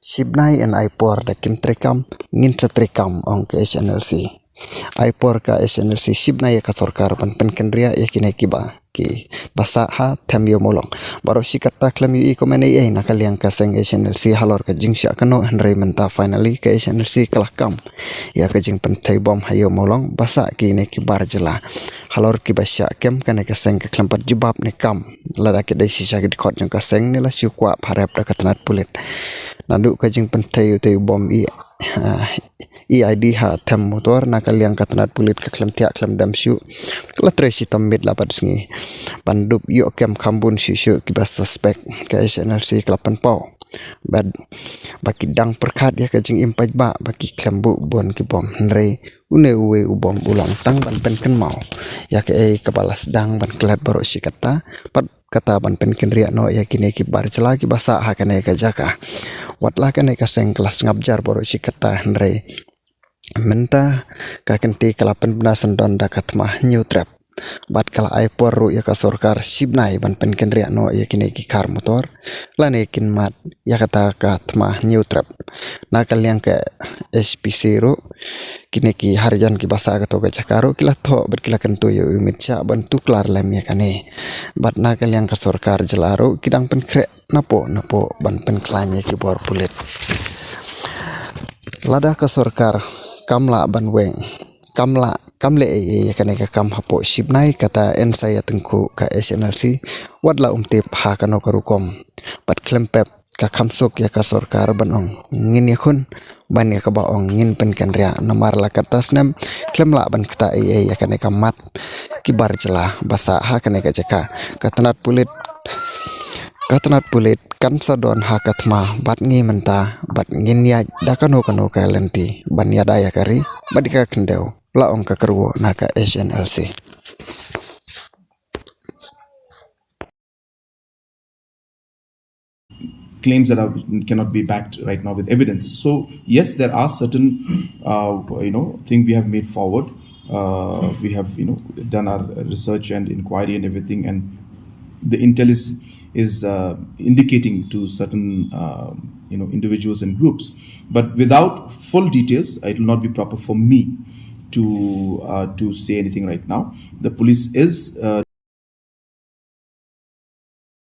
Sibnai and Ipor da kim trekam ngin sa trekam ong ke SNLC. Ipor ka SNLC sibnai ka sorkar ban penkendria yakine kiba ki basa ha thamyo molong baro sikata klam yu ko mane ai nakaliang ka seng SNLC halor ka jingsya kano henry menta finally ka SNLC kalakam ya ka jing pentai bom hayo molong basa ki ne ki barjela halor ki basya kem kane ka seng ka klampat jubab ne kam lada ki dai sisa ki khot jang ka seng ne la syukwa pharap da katanat pulit nandu ka jing pentai te bom EID ha them motor nakaliang katanat pulit ka klam tiak klam damsyu kala tresi tambit lapat sngi pandup yo kem kambun sisyu kibas suspek ka SNLC kelapan pau bad baki dang perkat ya kajing impaj ba baki klambu bon ki bom nrei une uwe ubom ulang tang ban pen mau ya ke kepala sedang ban kelat baru sikata pat kata ban pen ria no ya kini ki bar cela ki basa ha kane ka jaka watlah kane ka seng kelas ngabjar baru sikata nrei menta ka kenti kelapan benasan don dakat mah new trap bat kala Ipor ru ya ka sorkar sibnai ban pen ria no ya kini ki kar motor lane kin mat ya kata ka tma new trap nakal yang ke SPC ru kini ki harjan ki basa ka to ka cakaru kila tho berkila kentu yo umit cha ban tuklar lem ya kane bat nakal yang ka sorkar jelaru kidang pen kre napo ban pen klanye ki bor pulit lada ka sorkar kamla ban weng kamle ya kane ka kam hapo sibnai kata en saya tengku ka SNLC wadla umtip ha kano karukom pat klempep ka kamsuk ya ka sorkar banong ngin yakun ban ya ka baong ngin pen kenria namar la katas nam klemla ban kata ya kane ka mat kibar jela basa ha kane ka jaka katanat pulit kan sadon hakatma bat ngi menta bat ngin ya dakano kano ka lenti ban ya daya kari badika kendau la ong ka kerwo naka SNLC claims that cannot be backed right now with evidence. So yes, there are certain things we have made forward. We have done our research and inquiry and everything, and the intel is indicating to certain individuals and groups, but without full details, it will not be proper for me to say anything right now. The police is